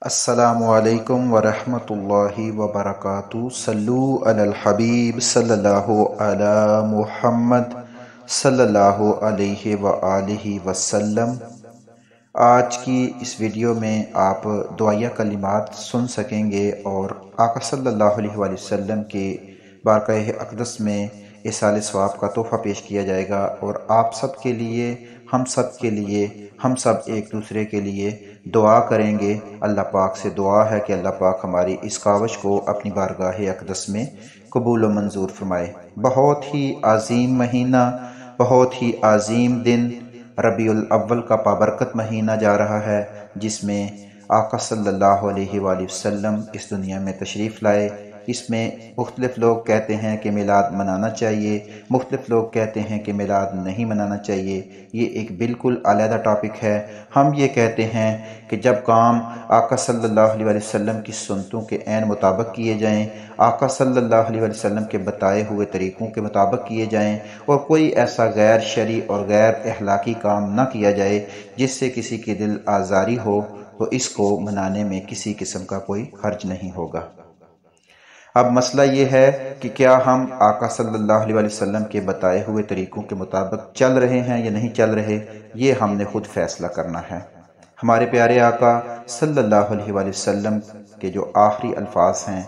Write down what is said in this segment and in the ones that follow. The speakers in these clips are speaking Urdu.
السلام علیکم ورحمۃ اللہ وبرکاتہ۔ صلو علی الحبیب صلی اللہ علی محمد صلی اللہ علیہ وآلہ وسلم۔ آج کی اس ویڈیو میں آپ دعائیہ کلمات سن سکیں گے اور آقا صلی اللہ علیہ وآلہ وسلم کے بارگاہ اقدس میں ایصال ثواب کا تحفہ پیش کیا جائے گا، اور آپ سب کے لیے، ہم سب کے لیے، ہم سب ایک دوسرے کے لیے دعا کریں گے۔ اللہ پاک سے دعا ہے کہ اللہ پاک ہماری اس کاوش کو اپنی بارگاہ اقدس میں قبول و منظور فرمائے۔ بہت ہی عظیم مہینہ، بہت ہی عظیم دن ربیع الاول کا بابرکت مہینہ جا رہا ہے، جس میں آقا صلی اللہ علیہ وآلہ وسلم اس دنیا میں تشریف لائے۔ اس میں مختلف لوگ کہتے ہیں کہ میلاد منانا چاہیے، مختلف لوگ کہتے ہیں کہ میلاد نہیں منانا چاہیے۔ یہ ایک بالکل علیحدہ ٹاپک ہے۔ ہم یہ کہتے ہیں کہ جب کام آقا صلی اللہ علیہ وسلم کی سنتوں کے عین مطابق کیے جائیں، آقا صلی اللہ علیہ وسلم کے بتائے ہوئے طریقوں کے مطابق کیے جائیں، اور کوئی ایسا غیر شرعی اور غیر اخلاقی کام نہ کیا جائے جس سے کسی کی دل آزاری ہو، تو اس کو منانے میں کسی قسم کا کوئی حرج نہیں ہوگا۔ اب مسئلہ یہ ہے کہ کیا ہم آقا صلی اللہ علیہ وسلم کے بتائے ہوئے طریقوں کے مطابق چل رہے ہیں یا نہیں چل رہے، یہ ہم نے خود فیصلہ کرنا ہے۔ ہمارے پیارے آقا صلی اللہ علیہ وسلم کے جو آخری الفاظ ہیں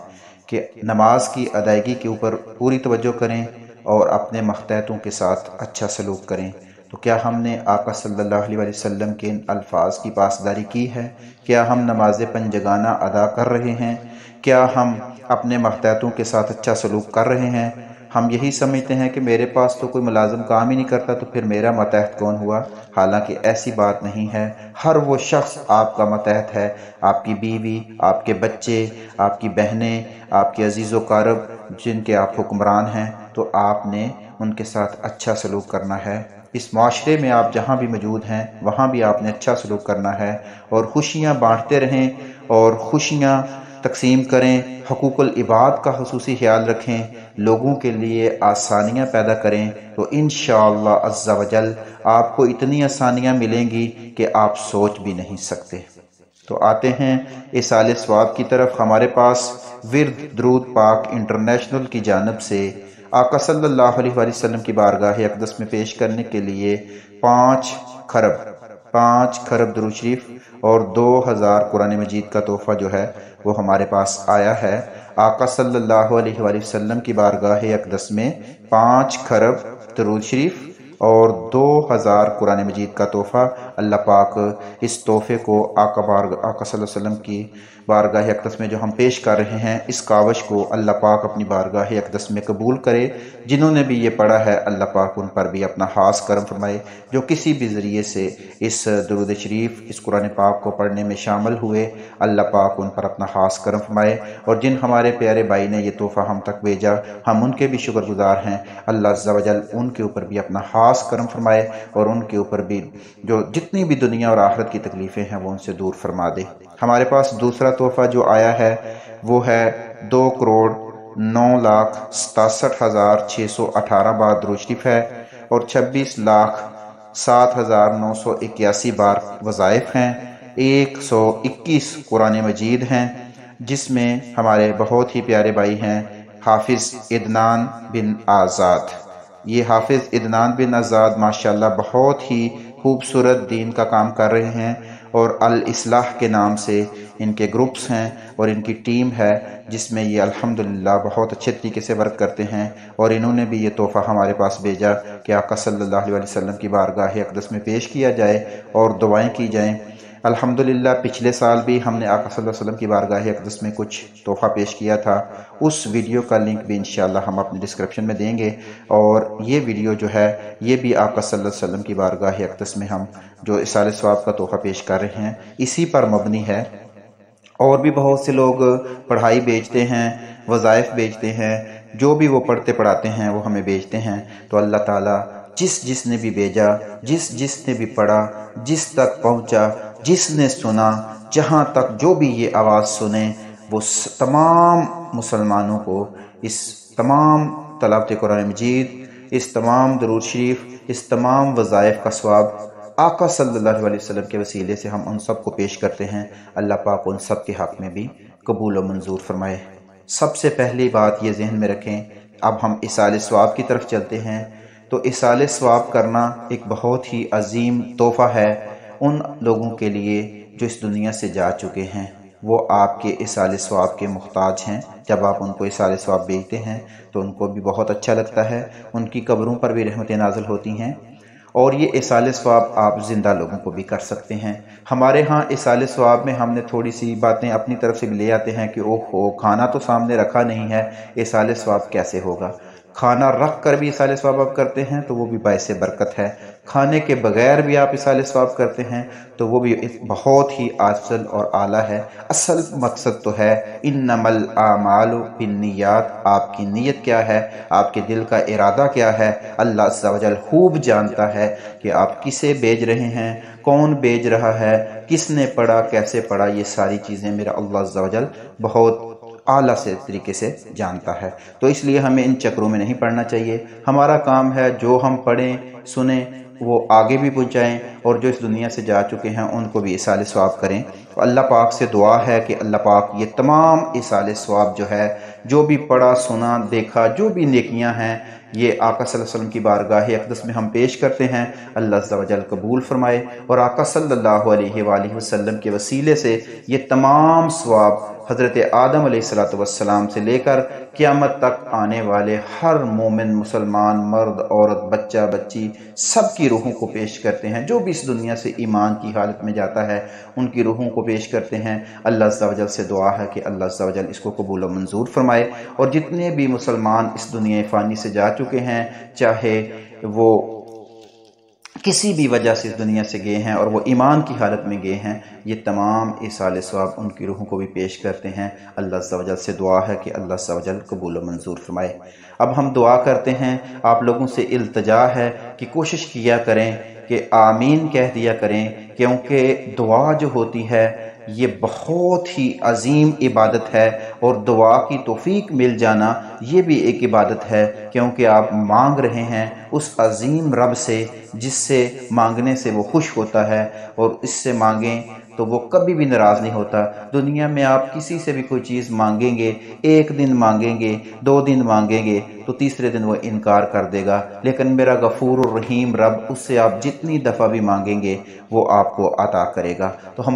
کہ نماز کی ادائیگی کے اوپر پوری توجہ کریں اور اپنے ماتحتوں کے ساتھ اچھا سلوک کریں، تو کیا ہم نے آقا صلی اللہ علیہ وسلم کے ان الفاظ کی پاسداری کی ہے؟ کیا ہم نماز پنجگانہ ادا کر رہے ہیں؟ کیا ہم اپنے ماتحتوں کے ساتھ اچھا سلوک کر رہے ہیں؟ ہم یہی سمجھتے ہیں کہ میرے پاس تو کوئی ملازم کام ہی نہیں کرتا، تو پھر میرا ماتحت کون ہوا؟ حالانکہ ایسی بات نہیں ہے۔ ہر وہ شخص آپ کا ماتحت ہے، آپ کی بیوی، آپ کے بچے، آپ کی بہنیں، آپ کے عزیز و اقارب جن کے آپ حکمران ہیں، تو آپ نے ان کے ساتھ اچھا سلوک کرنا ہے۔ اس معاشرے میں آپ جہاں بھی موجود ہیں وہاں بھی آپ نے اچھا سلوک کرنا ہے، اور خوشیاں بانٹتے رہیں اور خوشیاں تقسیم کریں، حقوق العباد کا خصوصی خیال رکھیں، لوگوں کے لیے آسانیاں پیدا کریں، تو انشاءاللہ عز و جل آپ کو اتنی آسانیاں ملیں گی کہ آپ سوچ بھی نہیں سکتے۔ تو آتے ہیں ایصال ثواب کی طرف۔ ہمارے پاس ورد درود پاک انٹرنیشنل کی جانب سے آقا صلی اللہ علیہ وسلم کی بارگاہ اقدس میں پیش کرنے کے لیے 5 خرب درود شریف اور 2000 قرآن مجید کا تحفہ جو ہے وہ ہمارے پاس آیا ہے۔ آقا صلی اللہ علیہ وآلہ وسلم کی بارگاہ اقدس میں 5 خرب درود شریف اور 2000 قرآن مجید کا تحفہ۔ اللہ پاک اس تحفے کو آقا صلی اللہ علیہ وسلم کی بارگاہ اقدس میں جو ہم پیش کر رہے ہیں، اس کاوش کو اللہ پاک اپنی بارگاہ اقدس میں قبول کرے۔ جنہوں نے بھی یہ پڑھا ہے، اللہ پاک ان پر بھی اپنا خاص کرم فرمائے۔ جو کسی بھی ذریعے سے اس درود شریف، اس قرآن پاک کو پڑھنے میں شامل ہوئے، اللہ پاک ان پر اپنا خاص کرم فرمائے۔ اور جن ہمارے پیارے بھائی نے یہ تحفہ ہم تک بھیجا، ہم ان کے بھی شکر گزار ہیں۔ اللہ عز و جل ان کے اوپر بھی اپنا خاص کرم فرمائے، اور ان کے اوپر بھی جو جتنی بھی دنیا اور آخرت کی تکلیفیں ہیں وہ ان سے دور فرما دے۔ ہمارے پاس دوسرا تحفہ جو آیا ہے وہ ہے 2,09,67,618 بار درود شریف ہے، اور 26,07,981 بار وظائف ہیں، 121 قرآن مجید ہیں، جس میں ہمارے بہت ہی پیارے بھائی ہیں حافظ عدنان بن آزاد۔ یہ حافظ عدنان بن آزاد ماشاءاللہ بہت ہی خوبصورت دین کا کام کر رہے ہیں، اور الاصلاح کے نام سے ان کے گروپس ہیں اور ان کی ٹیم ہے، جس میں یہ الحمدللہ بہت اچھے طریقے سے ورک کرتے ہیں۔ اور انہوں نے بھی یہ تحفہ ہمارے پاس بھیجا کہ آقا صلی اللہ علیہ وسلم کی بارگاہ اقدس میں پیش کیا جائے اور دعائیں کی جائیں۔ الحمدللہ پچھلے سال بھی ہم نے آقا صلی اللہ علیہ وسلم کی بارگاہ اقدس میں کچھ تحفہ پیش کیا تھا، اس ویڈیو کا لنک بھی انشاءاللہ ہم اپنے ڈسکرپشن میں دیں گے۔ اور یہ ویڈیو جو ہے یہ بھی آقا صلی اللہ علیہ وسلم کی بارگاہ اقدس میں ہم جو ایصال ثواب کا تحفہ پیش کر رہے ہیں اسی پر مبنی ہے۔ اور بھی بہت سے لوگ پڑھائی بیچتے ہیں، وظائف بیچتے ہیں، جو بھی وہ پڑھتے پڑھاتے ہیں وہ ہمیں بیچتے ہیں۔ تو اللہ تعالیٰ جس نے بھی بھیجا، جس نے بھی پڑھا، جس تک پہنچا، جس نے سنا، جہاں تک جو بھی یہ آواز سنے، وہ تمام مسلمانوں کو اس تمام تلاوت قرآن مجید، اس تمام درود شریف، اس تمام وظائف کا ثواب آقا صلی اللہ علیہ وسلم کے وسیلے سے ہم ان سب کو پیش کرتے ہیں۔ اللہ پاک ان سب کے حق میں بھی قبول و منظور فرمائے۔ سب سے پہلی بات یہ ذہن میں رکھیں، اب ہم ایصال ثواب کی طرف چلتے ہیں۔ تو ایصال ثواب کرنا ایک بہت ہی عظیم تحفہ ہے ان لوگوں کے لیے جو اس دنیا سے جا چکے ہیں۔ وہ آپ کے ایصال ثواب کے محتاج ہیں۔ جب آپ ان کو ایصال ثواب بھیجتے ہیں تو ان کو بھی بہت اچھا لگتا ہے، ان کی قبروں پر بھی رحمتیں نازل ہوتی ہیں، اور یہ ایصال ثواب آپ زندہ لوگوں کو بھی کر سکتے ہیں۔ ہمارے ہاں ایصال ثواب میں ہم نے تھوڑی سی باتیں اپنی طرف سے بھی لے آتے ہیں کہ اوہ کھانا تو سامنے رکھا نہیں ہے، ایصال ثواب کیسے ہوگا؟ کھانا رکھ کر بھی ایصال ثواب آپ کرتے ہیں تو وہ بھی باعث برکت ہے، کھانے کے بغیر بھی آپ ایصال ثواب کرتے ہیں تو وہ بھی بہت ہی افضل اور اعلیٰ ہے۔ اصل مقصد تو ہے انما الاعمال بالنیات، آپ کی نیت کیا ہے، آپ کے دل کا ارادہ کیا ہے۔ اللہ عز و جل خوب جانتا ہے کہ آپ کسے بھیج رہے ہیں، کون بھیج رہا ہے، کس نے پڑھا، کیسے پڑھا، یہ ساری چیزیں میرا اللہ عز و جل بہت اعلیٰ سے طریقے سے جانتا ہے۔ تو اس لیے ہمیں ان چکروں میں نہیں پڑھنا چاہیے۔ ہمارا کام ہے جو ہم پڑھیں سنیں وہ آگے بھی پہنچائیں، اور جو اس دنیا سے جا چکے ہیں ان کو بھی ایصال ثواب کریں۔ اللہ پاک سے دعا ہے کہ اللہ پاک یہ تمام ایصال ثواب جو ہے، جو بھی پڑھا سنا دیکھا، جو بھی نیکیاں ہیں، یہ آقا صلی اللہ علیہ وسلم کی بارگاہ اقدس میں ہم پیش کرتے ہیں، اللہ عز و جل قبول فرمائے، اور آقا صلی اللہ علیہ وآلہ وسلم کے وسیلے سے یہ تمام ثواب حضرت آدم علیہ السلام سے لے کر قیامت تک آنے والے ہر مومن مسلمان مرد عورت بچہ بچی سب کی روحوں کو پیش کرتے ہیں۔ جو بھی اس دنیا سے ایمان کی حالت میں جاتا ہے ان کی روحوں کو پیش کرتے ہیں۔ اللہ عز و جل سے دعا ہے کہ اللہ عز و جل اس کو قبول و منظور فرمائے، اور جتنے بھی مسلمان اس دنیا فانی سے جا چکے ہیں، چاہے وہ کسی بھی وجہ سے اس دنیا سے گئے ہیں اور وہ ایمان کی حالت میں گئے ہیں، یہ تمام ایصال ثواب ان کی روحوں کو بھی پیش کرتے ہیں۔ اللہ عز و جل سے دعا ہے کہ اللہ عز و جل قبول و منظور فرمائے۔ اب ہم دعا کرتے ہیں، آپ لوگوں سے التجا ہے کہ کوشش کیا کریں کہ آمین کہہ دیا کریں، کیونکہ دعا جو ہوتی ہے یہ بہت ہی عظیم عبادت ہے، اور دعا کی توفیق مل جانا یہ بھی ایک عبادت ہے، کیونکہ آپ مانگ رہے ہیں اس عظیم رب سے جس سے مانگنے سے وہ خوش ہوتا ہے، اور اس سے مانگیں تو وہ کبھی بھی ناراض نہیں ہوتا۔ دنیا میں آپ کسی سے بھی کوئی چیز مانگیں گے، ایک دن مانگیں گے، 2 دن مانگیں گے تو تیسرے دن وہ انکار کر دے گا، لیکن میرا غفور الرحیم رب، اس سے آپ جتنی دفعہ بھی مانگیں گے وہ آپ کو عطا کرے گا۔ تو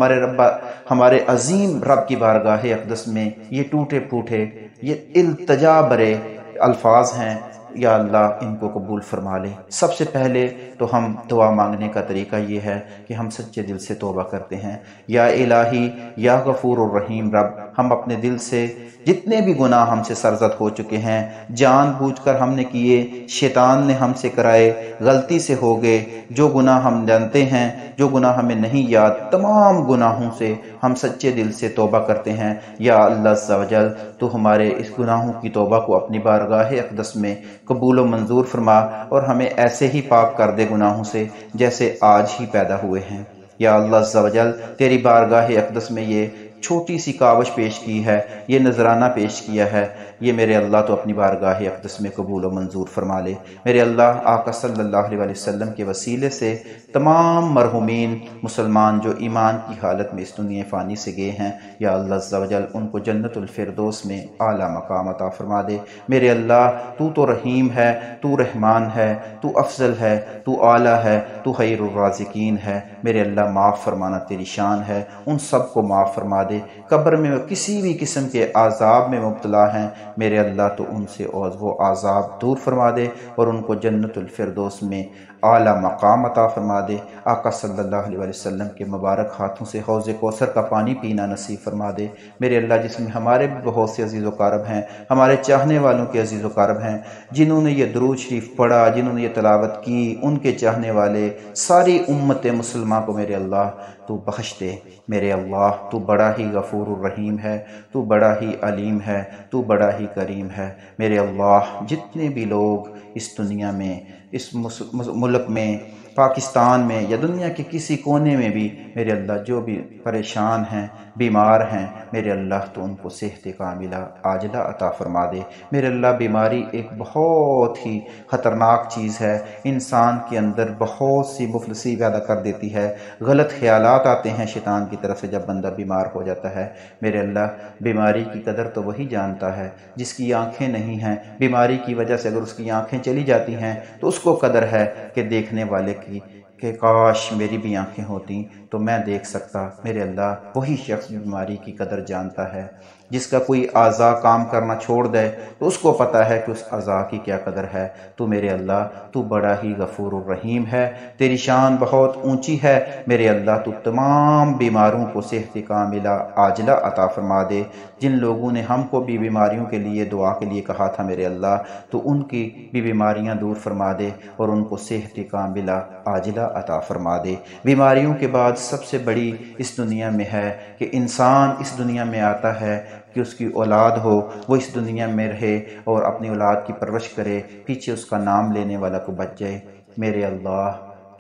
ہمارے عظیم رب کی بارگاہ اقدس میں یہ ٹوٹے پھوٹے یہ التجا برے الفاظ ہیں، یا اللہ ان کو قبول فرما لے۔ سب سے پہلے تو ہم دعا مانگنے کا طریقہ یہ ہے کہ ہم سچے دل سے توبہ کرتے ہیں، یا الہی یا غفور الرحیم رب، ہم اپنے دل سے جتنے بھی گناہ ہم سے سرزد ہو چکے ہیں، جان بوجھ کر ہم نے کیے، شیطان نے ہم سے کرائے، غلطی سے ہو گئے، جو گناہ ہم جانتے ہیں، جو گناہ ہمیں نہیں یاد، تمام گناہوں سے ہم سچے دل سے توبہ کرتے ہیں۔ یا اللہ عز و جل، تو ہمارے اس گناہوں کی توبہ کو اپنی بارگاہ اقدس میں قبول و منظور فرما، اور ہمیں ایسے ہی پاک کر دے گناہوں سے جیسے آج ہی پیدا ہوئے ہیں۔ یا اللہ عز و جل، تیری بارگاہ اقدس میں یہ چھوٹی سی کاوش پیش کی ہے، یہ نذرانہ پیش کیا ہے، یہ میرے اللہ تو اپنی بارگاہ اقدس میں قبول و منظور فرما لے۔ میرے اللہ، آقا صلی اللہ علیہ وسلم کے وسیلے سے تمام مرحومین مسلمان جو ایمان کی حالت میں اس دنیا فانی سے گئے ہیں، یا اللہ عز و جل ان کو جنت الفردوس میں اعلیٰ مقام عطا فرما دے۔ میرے اللہ، تو تو رحیم ہے، تو رحمان ہے، تو افضل ہے، تو اعلیٰ ہے، تو خیر الرازقین ہے۔ میرے اللہ، معاف فرمانا تیری شان ہے، ان سب کو معاف فرما دے۔ قبر میں کسی بھی قسم کے عذاب میں مبتلا ہیں، میرے اللہ تو ان سے وہ عذاب دور فرما دے، اور ان کو جنت الفردوس میں اعلیٰ مقام عطا فرما دے۔ آقا صلی اللہ علیہ وسلم کے مبارک ہاتھوں سے حوض کوثر کا پانی پینا نصیب فرما دے۔ میرے اللہ، جس میں ہمارے بھی بہت سے عزیز و قارب ہیں، ہمارے چاہنے والوں کے عزیز و قارب ہیں، جنہوں نے یہ درود شریف پڑھا، جنہوں نے یہ تلاوت کی، ان کے چاہنے والے ساری امت مسلمہ کو میرے اللہ تو بخش دے۔ میرے اللہ، تو بڑا ہی غفور الرحیم ہے، تو بڑا ہی علیم ہے، تو بڑا ہی کریم ہے۔ میرے اللہ، جتنے بھی لوگ اس دنیا میں، اس ملک میں پاکستان میں یا دنیا کے کسی کونے میں بھی میرے اللہ جو بھی پریشان ہیں، بیمار ہیں، میرے اللہ تو ان کو صحت کاملہ عاجلہ عطا فرما دے۔ میرے اللہ بیماری ایک بہت ہی خطرناک چیز ہے، انسان کے اندر بہت سی مفلسی پیدا کر دیتی ہے، غلط خیالات آتے ہیں شیطان کی طرف سے جب بندہ بیمار ہو جاتا ہے۔ میرے اللہ بیماری کی قدر تو وہی جانتا ہے جس کی آنکھیں نہیں ہیں، بیماری کی وجہ سے اگر اس کی آنکھیں چلی جاتی ہیں تو اس کو قدر ہے کہ دیکھنے والے کی کہ کاش میری بھی آنکھیں ہوتیں تو میں دیکھ سکتا۔ میرے اللہ وہی شخص بیماری کی قدر جانتا ہے، جس کا کوئی اعضاء کام کرنا چھوڑ دے تو اس کو پتہ ہے کہ اس اعضاء کی کیا قدر ہے۔ تو میرے اللہ تو بڑا ہی غفور الرحیم ہے، تیری شان بہت اونچی ہے۔ میرے اللہ تو تمام بیماروں کو صحت کاملہ عاجلہ عطا فرما دے۔ جن لوگوں نے ہم کو بھی بیماریوں کے لیے دعا کے لیے کہا تھا میرے اللہ، تو ان کی بھی بیماریاں دور فرما دے اور ان کو صحت کاملہ عاجلہ عطا فرما دے۔ بیماریوں کے بعد سب سے بڑی اس دنیا میں ہے کہ انسان اس دنیا میں آتا ہے کہ اس کی اولاد ہو، وہ اس دنیا میں رہے اور اپنی اولاد کی پرورش کرے، پیچھے اس کا نام لینے والا کو بچ جائے۔ میرے اللہ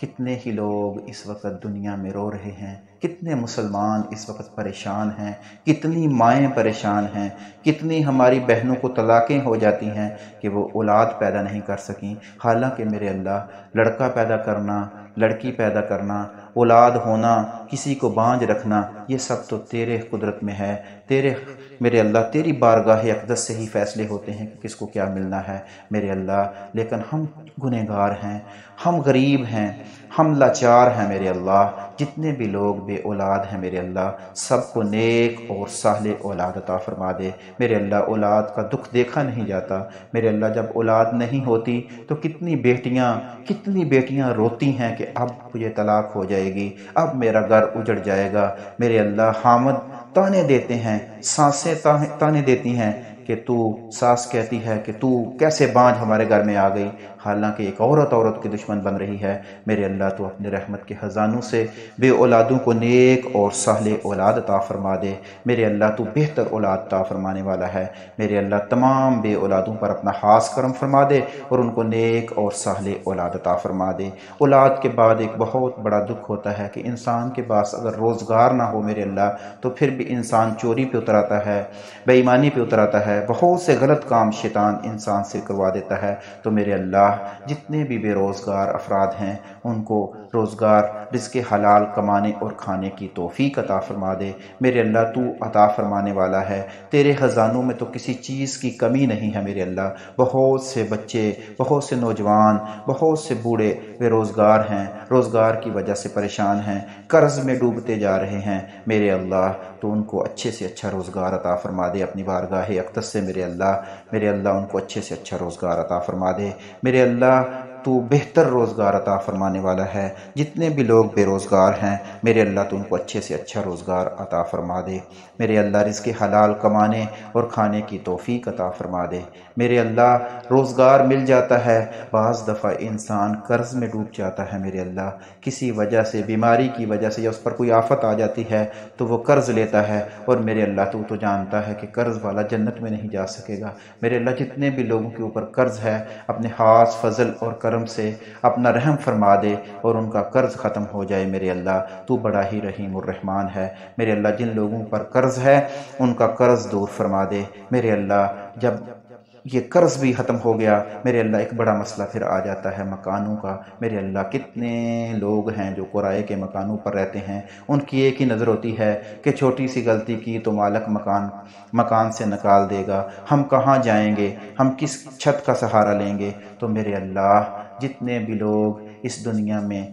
کتنے ہی لوگ اس وقت دنیا میں رو رہے ہیں، کتنے مسلمان اس وقت پریشان ہیں، کتنی مائیں پریشان ہیں، کتنی ہماری بہنوں کو طلاقیں ہو جاتی ہیں کہ وہ اولاد پیدا نہیں کر سکیں۔ حالانکہ میرے اللہ لڑکا پیدا کرنا، لڑکی پیدا کرنا، اولاد ہونا، کسی کو بانجھ رکھنا، یہ سب تو تیرے قدرت میں ہے۔ میرے اللہ تیری بارگاہ اقدس سے ہی فیصلے ہوتے ہیں کہ کس کو کیا ملنا ہے میرے اللہ۔ لیکن ہم گنہگار ہیں، ہم غریب ہیں، ہم لاچار ہیں میرے اللہ۔ جتنے بھی لوگ بے اولاد ہیں میرے اللہ، سب کو نیک اور صالح اولاد عطا فرما دے۔ میرے اللہ اولاد کا دکھ دیکھا نہیں جاتا۔ میرے اللہ جب اولاد نہیں ہوتی تو کتنی بیٹیاں روتی ہیں کہ اب مجھے طلاق ہو جائے گی، اب میرا گھر اجڑ جائے گا۔ میرے اللہ حامد تانے دیتے ہیں، سانسیں تانے دیتی ہیں کہ تو، ساس کہتی ہے کہ تو کیسے بانجھ ہمارے گھر میں آ گئی، حالانکہ ایک عورت کی دشمن بن رہی ہے۔ میرے اللہ تو اپنے رحمت کے خزانوں سے بے اولادوں کو نیک اور صالح اولاد عطا فرما دے۔ میرے اللہ تو بہتر اولاد عطا فرمانے والا ہے۔ میرے اللہ تمام بے اولادوں پر اپنا خاص کرم فرما دے اور ان کو نیک اور صالح اولاد عطا فرما دے۔ اولاد کے بعد ایک بہت بڑا دکھ ہوتا ہے کہ انسان کے پاس اگر روزگار نہ ہو میرے اللہ تو پھر بھی انسان چوری پہ اتر آتا ہے، بے ایمانی پہ اتر آتا ہے، بہت سے غلط کام شیطان انسان سے کروا دیتا ہے۔ تو میرے اللہ جتنے بھی بے روزگار افراد ہیں ان کو روزگار، رزق حلال کمانے اور کھانے کی توفیق عطا فرما دے۔ میرے اللہ تو عطا فرمانے والا ہے، تیرے خزانوں میں تو کسی چیز کی کمی نہیں ہے میرے اللہ۔ بہت سے بچے، بہت سے نوجوان، بہت سے بوڑھے بے روزگار ہیں، روزگار کی وجہ سے پریشان ہیں، قرض میں ڈوبتے جا رہے ہیں۔ میرے اللہ تو ان کو اچھے سے اچھا روزگار عطا فرما دے اپنی بارگاہ اقدس سے میرے اللہ ان کو اچھے سے اچھا روزگار عطا فرما دے۔ میرے اللہ تو بہتر روزگار عطا فرمانے والا ہے۔ جتنے بھی لوگ بے روزگار ہیں میرے اللہ تو ان کو اچھے سے اچھا روزگار عطا فرما دے۔ میرے اللہ رزق حلال کمانے اور کھانے کی توفیق عطا فرما دے۔ میرے اللہ روزگار مل جاتا ہے، بعض دفعہ انسان قرض میں ڈوب جاتا ہے میرے اللہ، کسی وجہ سے، بیماری کی وجہ سے یا اس پر کوئی آفت آ جاتی ہے تو وہ قرض لیتا ہے، اور میرے اللہ تو جانتا ہے کہ قرض والا جنت میں نہیں جا سکے گا۔ میرے اللہ جتنے بھی لوگوں کے اوپر قرض ہے اپنے خاص فضل اور کرم سے اپنا رحم فرما دے اور ان کا قرض ختم ہو جائے۔ میرے اللہ تو بڑا ہی رحیم الرحمان ہے۔ میرے اللہ جن لوگوں پر قرض ہے ان کا قرض دور فرما دے۔ میرے اللہ جب یہ قرض بھی ختم ہو گیا میرے اللہ ایک بڑا مسئلہ پھر آ جاتا ہے مکانوں کا۔ میرے اللہ کتنے لوگ ہیں جو کرائے کے مکانوں پر رہتے ہیں، ان کی ایک ہی نظر ہوتی ہے کہ چھوٹی سی غلطی کی تو مالک مکان سے نکال دے گا، ہم کہاں جائیں گے، ہم کس چھت کا سہارا لیں گے۔ تو میرے اللہ جتنے بھی لوگ اس دنیا میں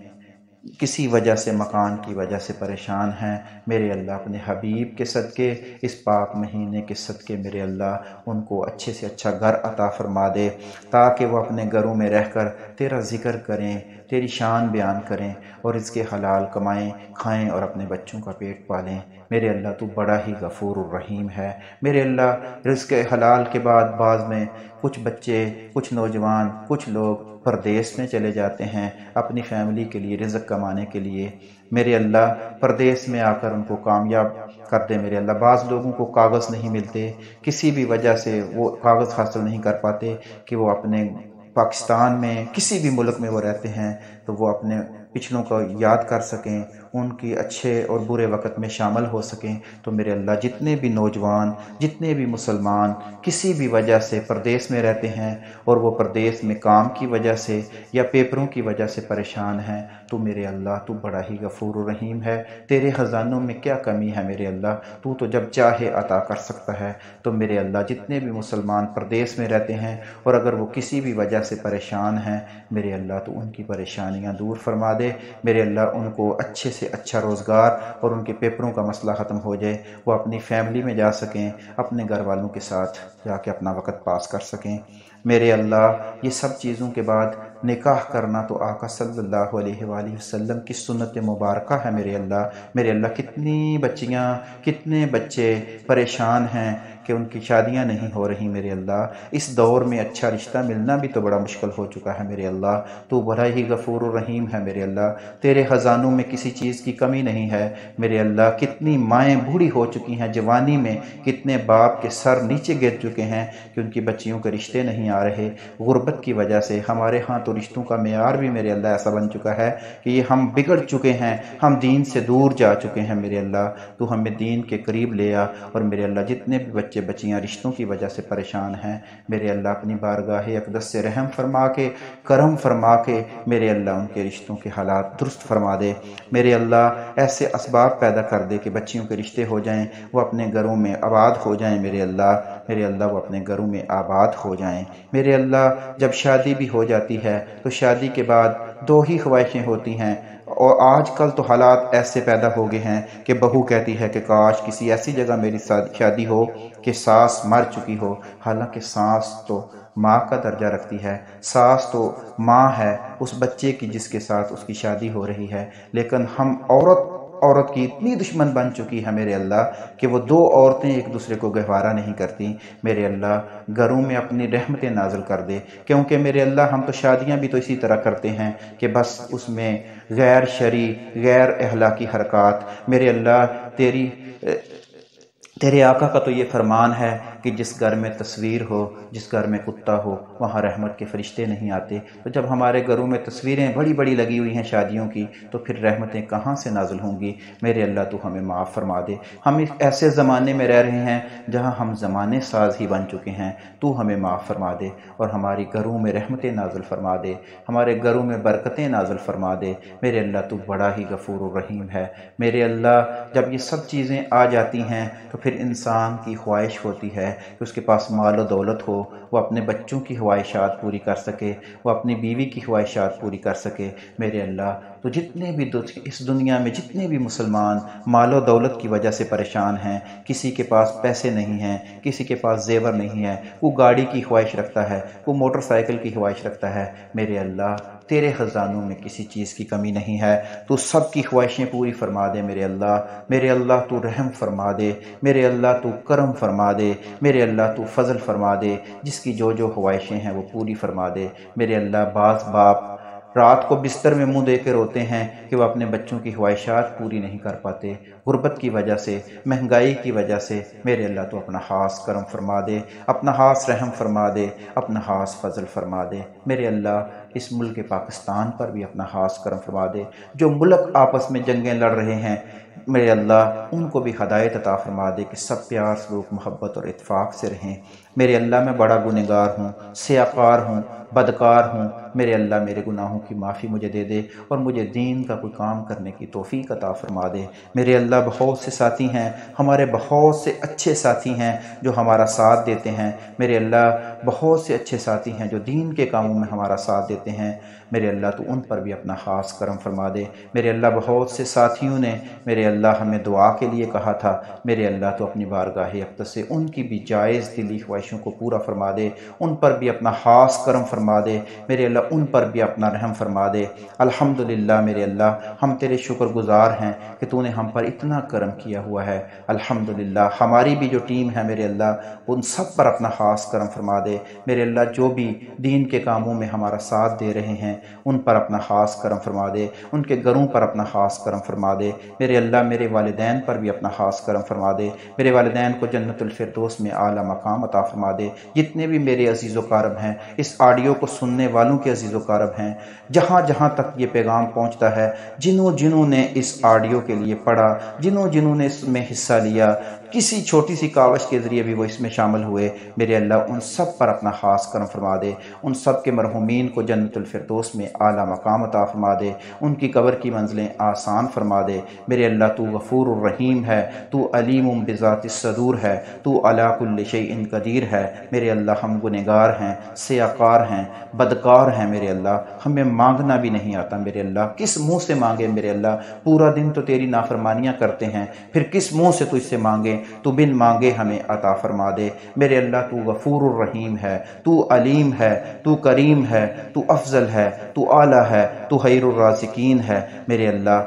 کسی وجہ سے، مکان کی وجہ سے پریشان ہیں، میرے اللہ اپنے حبیب کے صدقے، اس پاک مہینے کے صدقے میرے اللہ ان کو اچھے سے اچھا گھر عطا فرما دے، تاکہ وہ اپنے گھروں میں رہ کر تیرا ذکر کریں، تیری شان بیان کریں اور اس کے حلال کمائیں، کھائیں اور اپنے بچوں کا پیٹ پالیں۔ میرے اللہ تو بڑا ہی غفور الرحیم ہے۔ میرے اللہ رزق حلال کے بعد بعض میں کچھ بچے، کچھ نوجوان، کچھ لوگ پردیس میں چلے جاتے ہیں اپنی فیملی کے لیے رزق کمانے کے لیے۔ میرے اللہ پردیس میں آ کر ان کو کامیاب کر دے میرے اللہ۔ بعض لوگوں کو کاغذ نہیں ملتے، کسی بھی وجہ سے وہ کاغذ حاصل نہیں کر پاتے کہ وہ اپنے پاکستان میں کسی بھی ملک میں وہ رہتے ہیں تو وہ اپنے پچھلوں کو یاد کر سکیں، ان کی اچھے اور برے وقت میں شامل ہو سکیں۔ تو میرے اللہ جتنے بھی نوجوان، جتنے بھی مسلمان کسی بھی وجہ سے پردیس میں رہتے ہیں اور وہ پردیس میں کام کی وجہ سے یا پیپروں کی وجہ سے پریشان ہیں، تو میرے اللہ تو بڑا ہی غفور و رحیم ہے، تیرے خزانوں میں کیا کمی ہے میرے اللہ، تو جب چاہے عطا کر سکتا ہے۔ تو میرے اللہ جتنے بھی مسلمان پردیس میں رہتے ہیں اور اگر وہ کسی بھی وجہ سے پریشان ہیں، میرے اللہ تو ان کی پریشانیاں دور فرما دے، میرے اللہ ان کو اچھے سے اچھا روزگار اور ان کے پیپروں کا مسئلہ ختم ہو جائے، وہ اپنی فیملی میں جا سکیں، اپنے گھر والوں کے ساتھ جا کے اپنا وقت پاس کر سکیں۔ میرے اللہ یہ سب چیزوں کے بعد نکاح کرنا تو آقا صلی اللہ علیہ وآلہ وسلم کی سنت مبارکہ ہے میرے اللہ کتنی بچیاں، کتنے بچے پریشان ہیں کہ ان کی شادیاں نہیں ہو رہی میرے اللہ۔ اس دور میں اچھا رشتہ ملنا بھی تو بڑا مشکل ہو چکا ہے میرے اللہ، تو بڑا ہی غفور و رحیم ہے میرے اللہ، تیرے خزانوں میں کسی چیز کی کمی نہیں ہے میرے اللہ۔ کتنی مائیں بوڑھی ہو چکی ہیں جوانی میں، کتنے باپ کے سر نیچے گر چکے ہیں کہ ان کی بچیوں کے رشتے نہیں آ رہے غربت کی وجہ سے۔ ہمارے ہاں تو رشتوں کا معیار بھی میرے اللہ ایسا بن چکا ہے کہ یہ ہم بگڑ چکے ہیں، ہم دین سے دور جا چکے ہیں میرے اللہ، تو ہمیں دین کے قریب لے آ۔ اور میرے اللہ جتنے بھی بچے بچیاں رشتوں کی وجہ سے پریشان ہیں، میرے اللہ اپنی بارگاہ اقدس سے رحم فرما کے، کرم فرما کے میرے اللہ ان کے رشتوں کے حالات درست فرما دے۔ میرے اللہ ایسے اسباب پیدا کر دے کہ بچیوں کے رشتے ہو جائیں، وہ اپنے گھروں میں آباد ہو جائیں میرے اللہ وہ اپنے گھروں میں آباد ہو جائیں میرے اللہ۔ جب شادی بھی ہو جاتی ہے تو شادی کے بعد دو ہی خواہشیں ہوتی ہیں، اور آج کل تو حالات ایسے پیدا ہو گئے ہیں کہ بہو کہتی ہے کہ کاش کسی ایسی جگہ میری شادی ہو کہ ساس مر چکی ہو، حالانکہ ساس تو ماں کا درجہ رکھتی ہے، ساس تو ماں ہے اس بچے کی جس کے ساتھ اس کی شادی ہو رہی ہے، لیکن ہم عورت کی اتنی دشمن بن چکی ہے میرے اللہ کہ وہ دو عورتیں ایک دوسرے کو گہوارہ نہیں کرتی میرے اللہ۔ گھروں میں اپنی رحمتیں نازل کر دے، کیونکہ میرے اللہ ہم تو شادیاں بھی تو اسی طرح کرتے ہیں کہ بس اس میں غیر شرعی، غیر اخلاقی حرکات۔ میرے اللہ تیرے آقا کا تو یہ فرمان ہے کہ جس گھر میں تصویر ہو، جس گھر میں کتا ہو، وہاں رحمت کے فرشتے نہیں آتے۔ تو جب ہمارے گھروں میں تصویریں بڑی بڑی لگی ہوئی ہیں شادیوں کی، تو پھر رحمتیں کہاں سے نازل ہوں گی میرے اللہ؟ تو ہمیں معاف فرما دے۔ ہم ایک ایسے زمانے میں رہ رہے ہیں جہاں ہم زمانے ساز ہی بن چکے ہیں، تو ہمیں معاف فرما دے اور ہماری گھروں میں رحمتیں نازل فرما دے، ہمارے گھروں میں برکتیں نازل فرما دے میرے اللہ۔ تو بڑا ہی غفور و رحیم ہے میرے اللہ۔ جب یہ سب چیزیں آ جاتی ہیں تو پھر انسان کی خواہش ہوتی ہے کہ اس کے پاس مال و دولت ہو، وہ اپنے بچوں کی خواہشات پوری کر سکے، وہ اپنی بیوی کی خواہشات پوری کر سکے میرے اللہ۔ تو جتنے بھی اس دنیا میں جتنے بھی مسلمان مال و دولت کی وجہ سے پریشان ہیں، کسی کے پاس پیسے نہیں ہیں، کسی کے پاس زیور نہیں ہے، وہ گاڑی کی خواہش رکھتا ہے، وہ موٹر سائیکل کی خواہش رکھتا ہے میرے اللہ، تیرے خزانوں میں کسی چیز کی کمی نہیں ہے، تو سب کی خواہشیں پوری فرما دے میرے اللہ تو رحم فرما دے میرے اللہ، تو کرم فرما دے میرے اللہ، تو فضل فرما دے، جس کی جو جو خواہشیں ہیں وہ پوری فرما دے میرے اللہ۔ بعض باپ رات کو بستر میں منہ دے کے روتے ہیں کہ وہ اپنے بچوں کی خواہشات پوری نہیں کر پاتے، غربت کی وجہ سے، مہنگائی کی وجہ سے میرے اللہ تو اپنا خاص کرم فرما دے، اپنا خاص رحم فرما دے، اپنا خاص فضل فرما دے میرے اللہ۔ اس ملک پاکستان پر بھی اپنا خاص کرم فرما دے، جو ملک آپس میں جنگیں لڑ رہے ہیں میرے اللہ ان کو بھی ہدایت عطا فرما دے کہ سب پیار، سلوک، محبت اور اتفاق سے رہیں میرے اللہ۔ میں بڑا گنہگار ہوں، سیاکار ہوں، بدکار ہوں میرے اللہ، میرے گناہوں کی معافی مجھے دے دے اور مجھے دین کا کوئی کام کرنے کی توفیق عطا فرما دے میرے اللہ۔ بہت سے ساتھی ہیں ہمارے، بہت سے اچھے ساتھی ہیں جو ہمارا ساتھ دیتے ہیں میرے اللہ، بہت سے اچھے ساتھی ہیں جو دین کے کاموں میں ہمارا ساتھ دیتے ہیں میرے اللہ، تو ان پر بھی اپنا خاص کرم فرما دے میرے اللہ۔ بہت سے ساتھیوں نے میرے اللہ ہمیں دعا کے لیے کہا تھا میرے اللہ، تو اپنی بارگاہ اقدس سے ان کی بھی جائز دلی خواہشوں کو پورا فرما دے، ان پر بھی اپنا خاص کرم فرما دے میرے اللہ، ان پر بھی اپنا رحم فرما دے۔ الحمدللہ میرے اللہ، ہم تیرے شکر گزار ہیں کہ تو نے ہم پر اتنا کرم کیا ہوا ہے الحمدللہ۔ ہماری بھی جو ٹیم ہے میرے اللہ ان سب پر اپنا خاص کرم فرما دے میرے اللہ، جو بھی دین کے کاموں میں ہمارا ساتھ دے رہے ہیں ان پر اپنا خاص کرم فرما دے، ان کے گھروں پر اپنا خاص کرم فرما دے میرے اللہ، میرے والدین پر بھی اپنا خاص کرم فرما دے، میرے والدین کو جنت الفردوس میں اعلیٰ مقام عطا فرما دے۔ جتنے بھی میرے عزیز و کارب ہیں، اس آڈیو کو سننے والوں کے عزیز و کارب ہیں، جہاں جہاں تک یہ پیغام پہنچتا ہے، جنہوں نے اس آڈیو کے لیے پڑھا، جنہوں نے اس میں حصہ لیا، کسی چھوٹی سی کاوش کے ذریعے بھی وہ اس میں شامل ہوئے، میرے اللہ ان سب پر اپنا خاص کرم فرما دے، ان سب کے مرحومین کو جنت الفردوس میں اعلیٰ مقام عطا فرما دے، ان کی قبر کی منزلیں آسان فرما دے میرے اللہ۔ تو غفور الرحیم ہے، تو علیم بذات الصدور ہے، تو علی کل شیء قدیر ہے میرے اللہ۔ ہم گنہگار ہیں، سیاکار ہیں، بدکار ہیں میرے اللہ، ہمیں مانگنا بھی نہیں آتا میرے اللہ، کس منہ سے مانگے میرے اللہ؟ پورا دن تو تیری نافرمانیاں کرتے ہیں، پھر کس منہ سے تو اس سے مانگے؟ تو بن مانگے ہمیں عطا فرما دے میرے اللہ۔ تو غفور الرحیم ہے، تو علیم ہے، تو کریم ہے، تو افضل ہے، تو اعلیٰ ہے، تو خیر الرازقین ہے میرے اللہ۔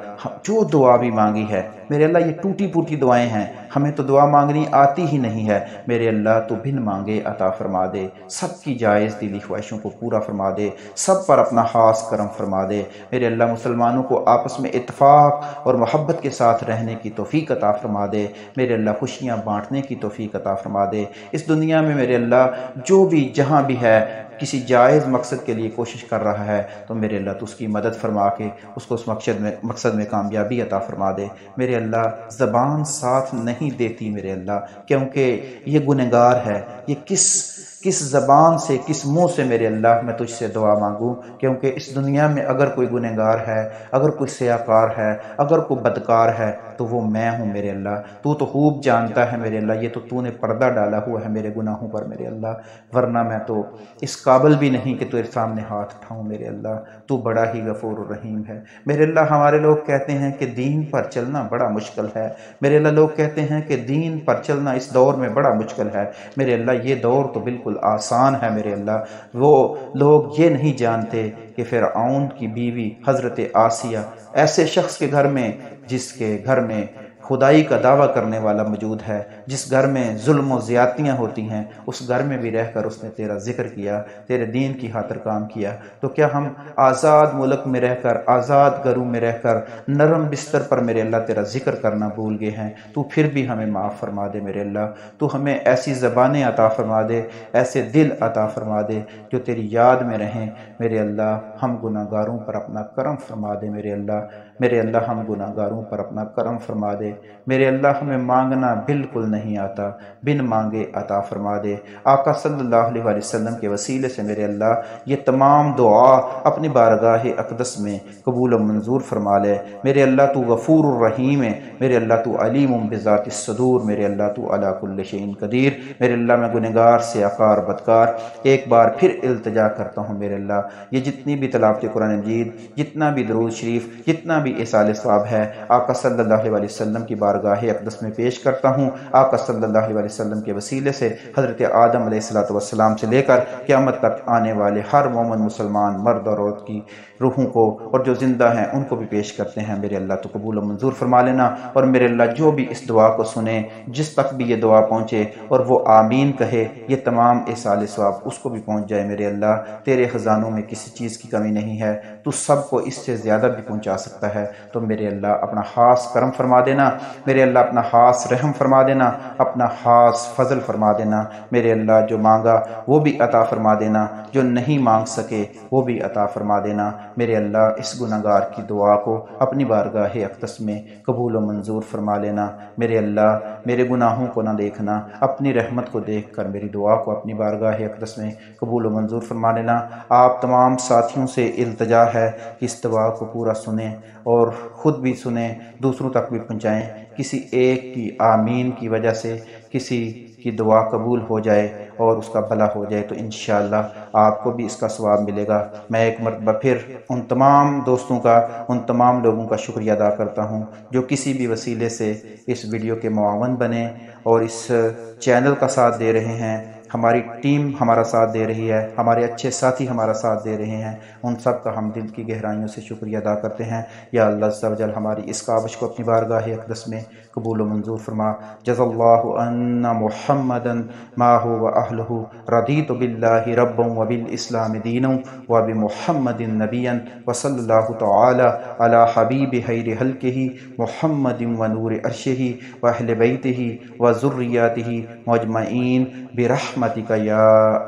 جو دعا بھی مانگی ہے میرے اللہ، یہ ٹوٹی پوٹی دعائیں ہیں، ہمیں تو دعا مانگنی آتی ہی نہیں ہے میرے اللہ، تو بن مانگے عطا فرما دے، سب کی جائز دلی خواہشوں کو پورا فرما دے، سب پر اپنا خاص کرم فرما دے میرے اللہ۔ مسلمانوں کو آپس میں اتفاق اور محبت کے ساتھ رہنے کی توفیق عطا فرما دے میرے اللہ، خوشیاں بانٹنے کی توفیق عطا فرما دے۔ اس دنیا میں میرے اللہ جو بھی جہاں بھی ہے کسی جائز مقصد کے لیے کوشش کر رہا ہے تو میرے اللہ تو اس کی مدد فرما کے اس کو اس مقصد میں کامیابی عطا فرما دے میرے اللہ۔ زبان ساتھ نہیں دیتی میرے اللہ، کیونکہ یہ گنہگار ہے، یہ کس زبان سے، کس منہ سے میرے اللہ میں تجھ سے دعا مانگوں؟ کیونکہ اس دنیا میں اگر کوئی گنہگار ہے، اگر کوئی سیاکار ہے، اگر کوئی بدکار ہے تو وہ میں ہوں میرے اللہ۔ تو خوب جانتا ہے میرے اللہ، یہ تو نے پردہ ڈالا ہوا ہے میرے گناہوں پر میرے اللہ، ورنہ میں تو اس قابل بھی نہیں کہ تیرے سامنے ہاتھ اٹھاؤں میرے اللہ۔ تو بڑا ہی غفور الرحیم ہے میرے اللہ۔ ہمارے لوگ کہتے ہیں کہ دین پر چلنا بڑا مشکل ہے میرے اللہ، لوگ کہتے ہیں کہ دین پر چلنا اس دور میں بڑا مشکل ہے میرے اللہ۔ یہ دور تو بالکل آسان ہے میرے اللہ۔ وہ لوگ یہ نہیں جانتے کہ فرعون کی بیوی حضرت آسیہ ایسے شخص کے گھر میں، جس کے گھر میں خدائی کا دعویٰ کرنے والا موجود ہے، جس گھر میں ظلم و زیادتیاں ہوتی ہیں، اس گھر میں بھی رہ کر اس نے تیرا ذکر کیا، تیرے دین کی خاطر کام کیا۔ تو کیا ہم آزاد ملک میں رہ کر، آزاد گھروں میں رہ کر، نرم بستر پر میرے اللہ تیرا ذکر کرنا بھول گئے ہیں؟ تو پھر بھی ہمیں معاف فرما دے میرے اللہ۔ تو ہمیں ایسی زبانیں عطا فرما دے، ایسے دل عطا فرما دے جو تیری یاد میں رہیں میرے اللہ۔ ہم گناہ گاروں پر اپنا کرم فرما دے میرے اللہ، میرے اللہ ہم گناہ گاروں پر اپنا کرم فرما دے میرے اللہ۔ ہمیں مانگنا بالکل نہیں آتا، بن مانگے عطا فرما دے۔ آقا صلی اللہ علیہ وسلم کے وسیلے سے میرے اللہ یہ تمام دعا اپنی بارگاہ اقدس میں قبول و منظور فرما لے میرے اللہ۔ تو غفور الرحیم ہے میرے اللہ، تو علیم بذات الصدور میرے اللہ، تو علی کل شیء قدیر میرے اللہ۔ میں گنہگار سیاکار بدکار ایک بار پھر التجا کرتا ہوں میرے اللہ، یہ جتنی بھی تلاوت قرآن مجید، جتنا بھی درود شریف، جتنا بھی اصال ثواب ہے، آقا صلی اللہ علیہ وسلم کی بارگاہ اقدس میں پیش کرتا ہوں۔ آقا صلی اللہ علیہ وسلم کے وسیلے سے حضرت آدم علیہ السلام سے لے کر قیامت تک آنے والے ہر مومن مسلمان مرد اور عورت کی روحوں کو اور جو زندہ ہیں ان کو بھی پیش کرتے ہیں میرے اللہ۔ تو قبول و منظور فرما لینا، اور میرے اللہ جو بھی اس دعا کو سنے، جس تک بھی یہ دعا پہنچے اور وہ آمین کہے، یہ تمام اصال ثواب اس کو بھی پہنچ جائے میرے اللہ۔ تیرے خزانوں میں کسی چیز کی کمی نہیں ہے، تو سب کو اس سے زیادہ بھی پہنچا سکتا ہے۔ تو میرے اللہ اپنا خاص کرم فرما دینا میرے اللہ، اپنا خاص رحم فرما دینا، اپنا خاص فضل فرما دینا میرے اللہ۔ جو مانگا وہ بھی عطا فرما دینا، جو نہیں مانگ سکے وہ بھی عطا فرما دینا میرے اللہ۔ اس گنہگار کی دعا کو اپنی بارگاہ اقدس میں قبول و منظور فرما لینا میرے اللہ۔ میرے گناہوں کو نہ دیکھنا، اپنی رحمت کو دیکھ کر میری دعا کو اپنی بارگاہ اقدس میں قبول و منظور فرما لینا۔ آپ تمام ساتھیوں سے التجا ہے کہ اس دعا کو پورا سنیں اور خود بھی سنیں، دوسروں تک بھی پہنچائیں۔ کسی ایک کی آمین کی وجہ سے کسی کی دعا قبول ہو جائے اور اس کا بھلا ہو جائے تو انشاءاللہ آپ کو بھی اس کا ثواب ملے گا۔ میں ایک مرتبہ پھر ان تمام دوستوں کا، ان تمام لوگوں کا شکریہ ادا کرتا ہوں جو کسی بھی وسیلے سے اس ویڈیو کے معاون بنے اور اس چینل کا ساتھ دے رہے ہیں۔ ہماری ٹیم ہمارا ساتھ دے رہی ہے، ہمارے اچھے ساتھی ہمارا ساتھ دے رہے ہیں، ان سب کا ہم دل کی گہرائیوں سے شکریہ ادا کرتے ہیں۔ یا اللہ عز و جل ہماری اس کاوش کو اپنی بارگاہ اقدس میں قبول و منظور فرما۔ جزا اللہ ان محمدا ما هو اہلہ، رضیت باللہ ربا وبالاسلام دینا وبمحمد نبیا وصلی اللہ تعالی علی حبیب خیر خلقہ محمد ونور عرشہ واہل بیتہ وذریاتہ مجمعین برحمتک یا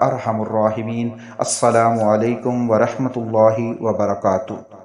ارحم الراحمین۔ السلام علیکم ورحمۃ اللہ وبرکاتہ۔